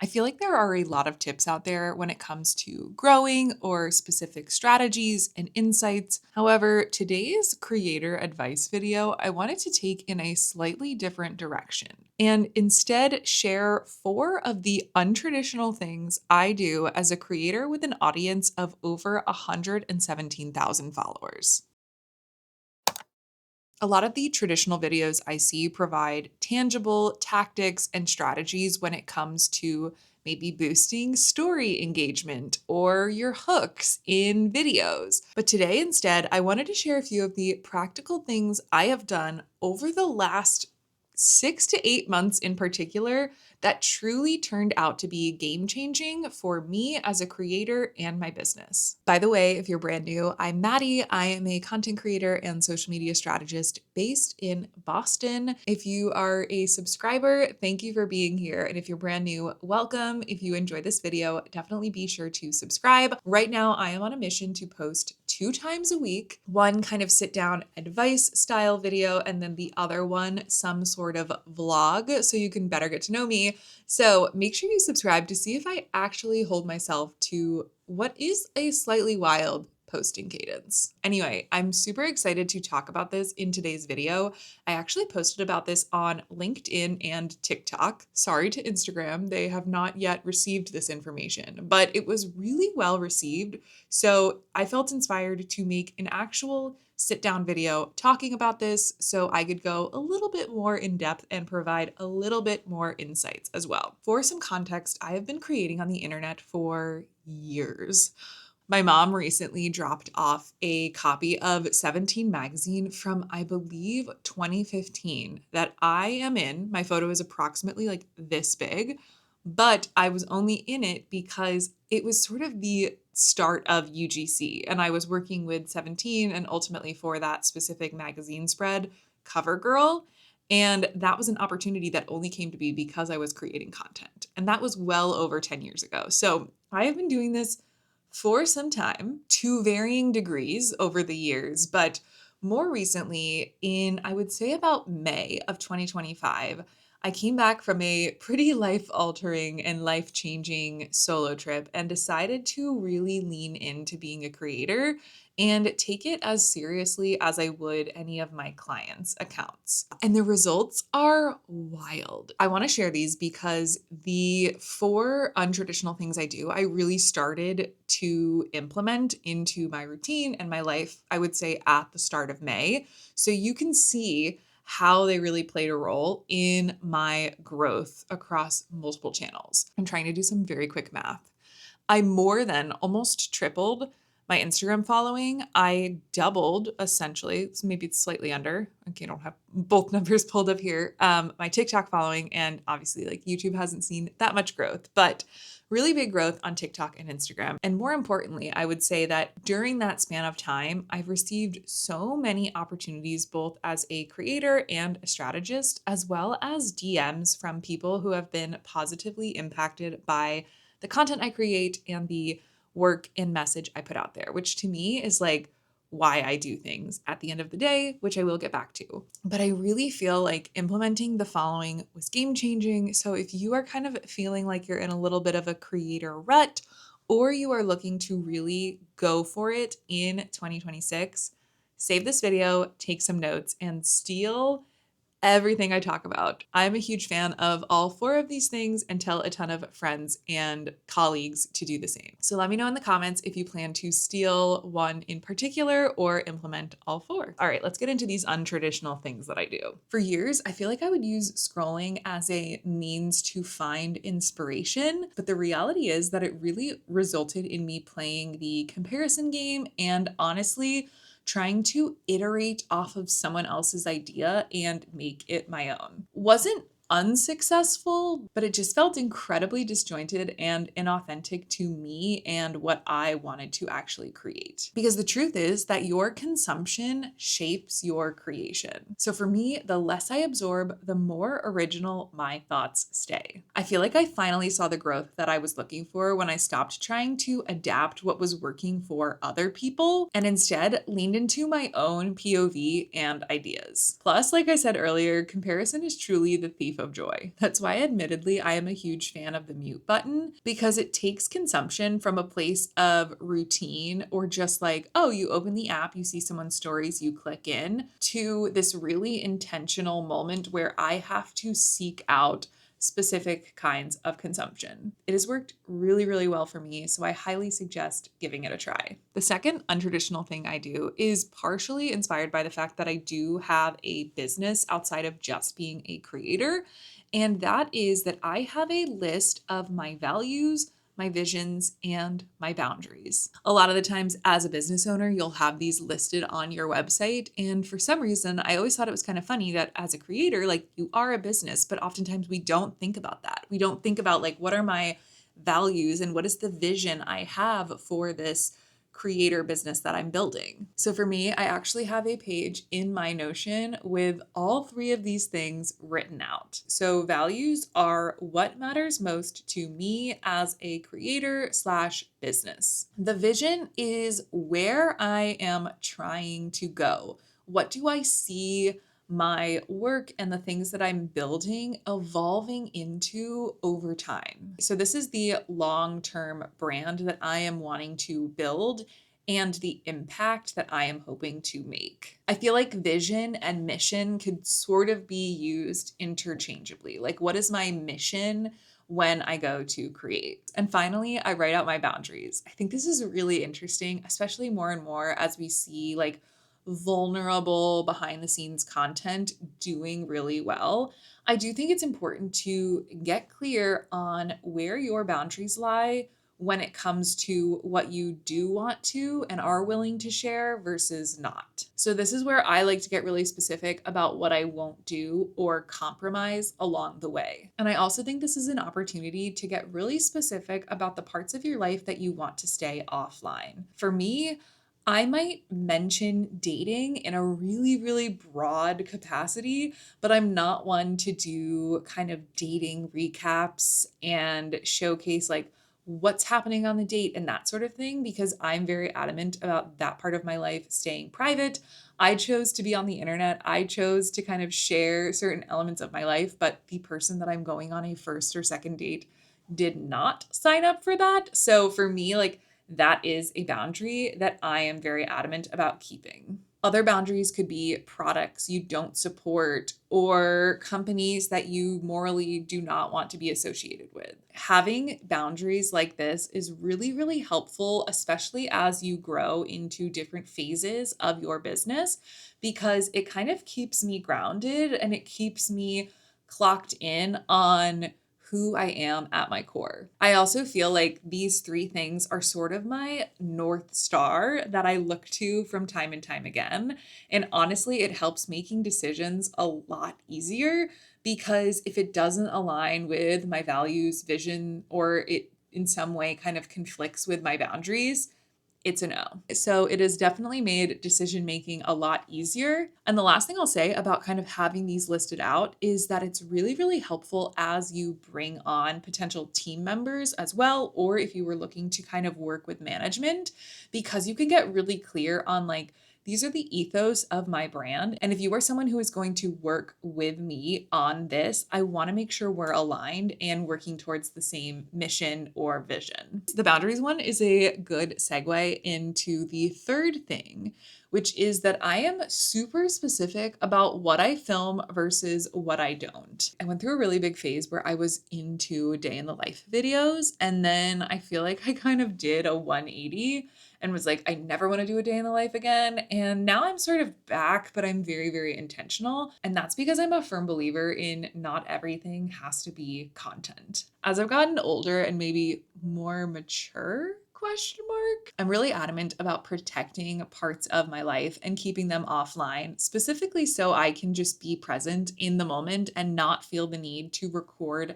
feel like there are a lot of tips out there when it comes to growing or specific strategies and insights. However, today's creator advice video, I wanted to take in a slightly different direction and instead share 4 of the untraditional things I do as a creator with an audience of over 117,000 followers. A lot of the traditional videos I see provide tangible tactics and strategies when it comes to maybe boosting story engagement or your hooks in videos. But today, instead, I wanted to share a few of the practical things I have done over the last 6 to 8 months in particular that truly turned out to be game changing for me as a creator and my business. By the way, if you're brand new, I'm Maddie. I am a content creator and social media strategist based in Boston. If you are a subscriber, thank you for being here. And if you're brand new, welcome. If you enjoyed this video, definitely be sure to subscribe. Right now, I am on a mission to post 2 times a week, one kind of sit down advice style video, and then the other one, some sort of vlog, so you can better get to know me. So make sure you subscribe to see if I actually hold myself to what is a slightly wild posting cadence. Anyway, I'm super excited to talk about this in today's video. I actually posted about this on LinkedIn and TikTok. Sorry to Instagram, they have not yet received this information, but it was really well received. So I felt inspired to make an actual sit down video talking about this so I could go a little bit more in depth and provide a little bit more insights as well. For some context, I have been creating on the internet for years. My mom recently dropped off a copy of 17 magazine from, I believe, 2015 that I am in. My photo is approximately like this big, but I was only in it because it was sort of the start of UGC, and I was working with 17 and ultimately for that specific magazine spread, Cover Girl. And that was an opportunity that only came to be because I was creating content. And that was well over 10 years ago. So I have been doing this for some time to varying degrees over the years, but more recently, in I would say about May of 2025, I came back from a pretty life altering and life changing solo trip and decided to really lean into being a creator and take it as seriously as I would any of my clients' accounts. And the results are wild. I want to share these because the 4 untraditional things I do, I really started to implement into my routine and my life, I would say at the start of May. So you can see how they really played a role in my growth across multiple channels. I'm trying to do some very quick math. I more than almost tripled my Instagram following. I doubled essentially, so maybe it's slightly under. Okay, I don't have both numbers pulled up here. My TikTok following, and obviously like YouTube hasn't seen that much growth, but really big growth on TikTok and Instagram. And more importantly, I would say that during that span of time, I've received so many opportunities, both as a creator and a strategist, as well as DMs from people who have been positively impacted by the content I create and the work and message I put out there, which to me is like why I do things at the end of the day, which I will get back to. But I really feel like implementing the following was game changing. So if you are kind of feeling like you're in a little bit of a creator rut, or you are looking to really go for it in 2026, save this video, take some notes, and steal everything I talk about. I'm a huge fan of all 4 of these things and tell a ton of friends and colleagues to do the same. So let me know in the comments if you plan to steal one in particular or implement all 4. All right, let's get into these untraditional things that I do. For years, I feel like I would use scrolling as a means to find inspiration, but the reality is that it really resulted in me playing the comparison game and honestly, trying to iterate off of someone else's idea and make it my own. Wasn't unsuccessful, but it just felt incredibly disjointed and inauthentic to me and what I wanted to actually create. Because the truth is that your consumption shapes your creation. So for me, the less I absorb, the more original my thoughts stay. I feel like I finally saw the growth that I was looking for when I stopped trying to adapt what was working for other people and instead leaned into my own POV and ideas. Plus, like I said earlier, comparison is truly the thief leap of joy. That's why, admittedly, I am a huge fan of the mute button because it takes consumption from a place of routine or just like, oh, you open the app, you see someone's stories, you click in, to this really intentional moment where I have to seek out specific kinds of consumption. It has worked really, really well for me, so I highly suggest giving it a try. The second untraditional thing I do is partially inspired by the fact that I do have a business outside of just being a creator, and that is that I have a list of my values, my visions, and my boundaries. A lot of the times as a business owner, you'll have these listed on your website. And for some reason, I always thought it was kind of funny that as a creator, like you are a business, but oftentimes we don't think about that. We don't think about like, what are my values and what is the vision I have for this creator business that I'm building. So for me, I actually have a page in my Notion with all three of these things written out. So values are what matters most to me as a creator slash business. The vision is where I am trying to go. What do I see my work and the things that I'm building evolving into over time? So this is the long-term brand that I am wanting to build and the impact that I am hoping to make. I feel like vision and mission could sort of be used interchangeably. Like, what is my mission when I go to create? And finally, I write out my boundaries. I think this is really interesting, especially more and more as we see like vulnerable behind the scenes content doing really well. I do think it's important to get clear on where your boundaries lie when it comes to what you do want to and are willing to share versus not. So this is where I like to get really specific about what I won't do or compromise along the way. And I also think this is an opportunity to get really specific about the parts of your life that you want to stay offline. For me, I might mention dating in a really, really broad capacity, but I'm not one to do kind of dating recaps and showcase like what's happening on the date and that sort of thing, because I'm very adamant about that part of my life staying private. I chose to be on the internet. I chose to kind of share certain elements of my life, but the person that I'm going on a first or second date did not sign up for that. So for me, like, that is a boundary that I am very adamant about keeping. Other boundaries could be products you don't support or companies that you morally do not want to be associated with. Having boundaries like this is really, really helpful, especially as you grow into different phases of your business, because it kind of keeps me grounded and it keeps me clocked in on who I am at my core. I also feel like these three things are sort of my North Star that I look to from time and time again. And honestly, it helps making decisions a lot easier because if it doesn't align with my values, vision, or it in some way kind of conflicts with my boundaries, it's a no. So it has definitely made decision making a lot easier. And the last thing I'll say about kind of having these listed out is that it's really, really helpful as you bring on potential team members as well, or if you were looking to kind of work with management, because you can get really clear on like, these are the ethos of my brand. And if you are someone who is going to work with me on this, I want to make sure we're aligned and working towards the same mission or vision. The boundaries one is a good segue into the third thing, which is that I am super specific about what I film versus what I don't. I went through a really big phase where I was into day in the life videos, and then I feel like I kind of did a 180 and was like, I never want to do a day in the life again. And now I'm sort of back, but I'm very, very intentional. And that's because I'm a firm believer in not everything has to be content. As I've gotten older and maybe more mature, question mark, I'm really adamant about protecting parts of my life and keeping them offline, specifically so I can just be present in the moment and not feel the need to record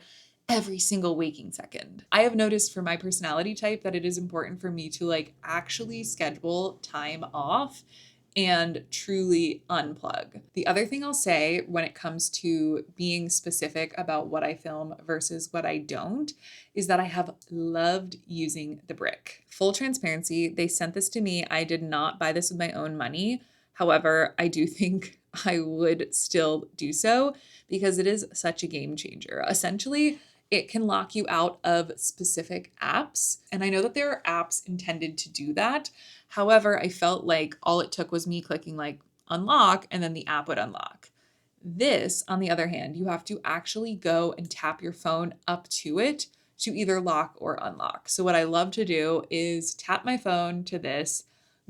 every single waking second. I have noticed for my personality type that it is important for me to like actually schedule time off and truly unplug. The other thing I'll say when it comes to being specific about what I film versus what I don't is that I have loved using the brick. Full transparency, they sent this to me. I did not buy this with my own money. However, I do think I would still do so because it is such a game changer. Essentially, it can lock you out of specific apps. And I know that there are apps intended to do that. However, I felt like all it took was me clicking like unlock and then the app would unlock. This, on the other hand, you have to actually go and tap your phone up to it to either lock or unlock. So, what I love to do is tap my phone to this,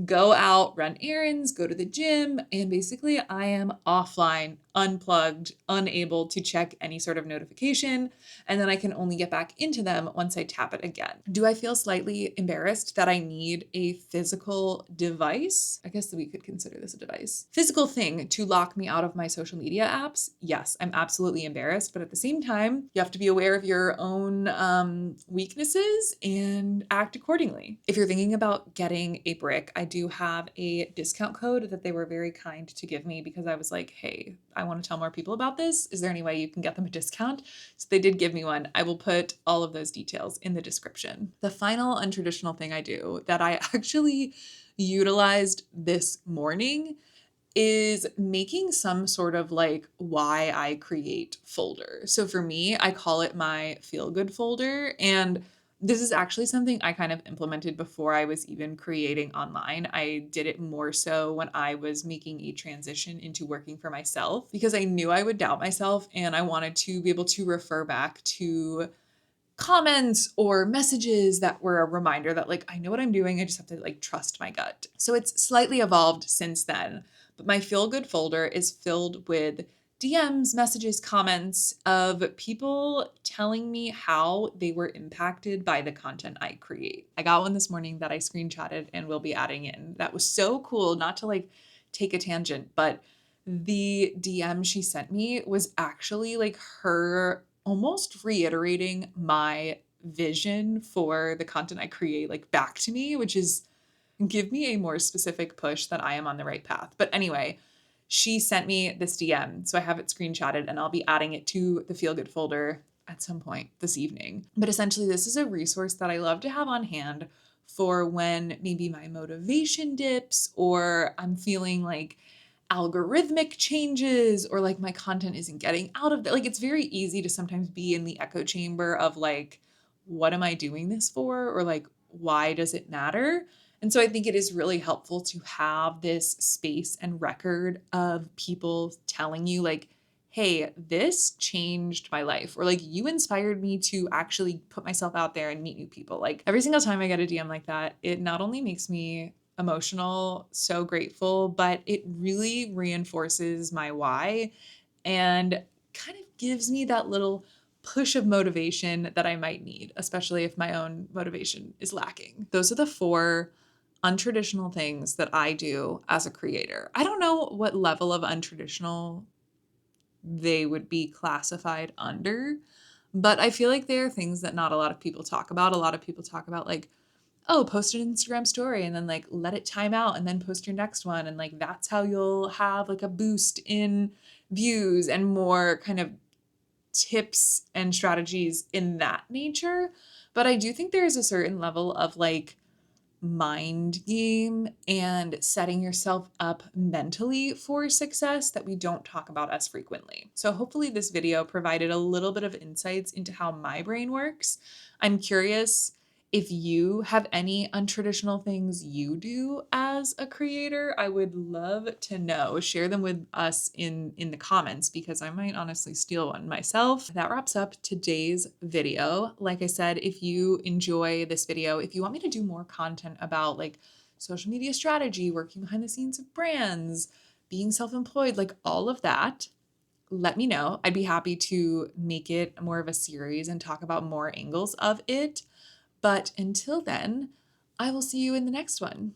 go out, run errands, go to the gym, and basically I am offline, unplugged, unable to check any sort of notification, and then I can only get back into them once I tap it again. Do I feel slightly embarrassed that I need a physical device? I guess that we could consider this a device. Physical thing to lock me out of my social media apps? Yes, I'm absolutely embarrassed, but at the same time, you have to be aware of your own weaknesses and act accordingly. If you're thinking about getting a brick, I do have a discount code that they were very kind to give me because I was like, hey, I want to tell more people about this. Is there any way you can get them a discount? So they did give me one. I will put all of those details in the description. The final untraditional thing I do that I actually utilized this morning is making some sort of like why I create folder. So for me, I call it my feel good folder. And this is actually something I kind of implemented before I was even creating online. I did it more so when I was making a transition into working for myself because I knew I would doubt myself and I wanted to be able to refer back to comments or messages that were a reminder that like I know what I'm doing. I just have to like trust my gut. So it's slightly evolved since then. But my feel good folder is filled with DMs, messages, comments of people telling me how they were impacted by the content I create. I got one this morning that I screenshotted and will be adding in. That was so cool, not to like take a tangent, but the DM she sent me was actually like her almost reiterating my vision for the content I create like back to me, which is give me a more specific push that I am on the right path. But anyway, she sent me this DM. So I have it screenshotted and I'll be adding it to the feel good folder at some point this evening. But essentially, this is a resource that I love to have on hand for when maybe my motivation dips or I'm feeling like algorithmic changes or like my content isn't getting out of it. Like it's very easy to sometimes be in the echo chamber of like, what am I doing this for? Or like, why does it matter? And so I think it is really helpful to have this space and record of people telling you, like, hey, this changed my life, or like, you inspired me to actually put myself out there and meet new people. Like, every single time I get a DM like that, it not only makes me emotional, so grateful, but it really reinforces my why and kind of gives me that little push of motivation that I might need, especially if my own motivation is lacking. Those are the 4 untraditional things that I do as a creator. I don't know what level of untraditional they would be classified under, but I feel like they are things that not a lot of people talk about. A lot of people talk about like, oh, post an Instagram story and then like let it time out and then post your next one. And like that's how you'll have like a boost in views and more kind of tips and strategies in that nature. But I do think there is a certain level of like mind game and setting yourself up mentally for success that we don't talk about as frequently. So hopefully this video provided a little bit of insights into how my brain works. I'm curious if you have any untraditional things you do as a creator. I would love to know. Share them with us in the comments because I might honestly steal one myself. That wraps up today's video. Like I said, if you enjoy this video, if you want me to do more content about like social media strategy, working behind the scenes of brands, being self-employed, like all of that, let me know. I'd be happy to make it more of a series and talk about more angles of it. But until then, I will see you in the next one.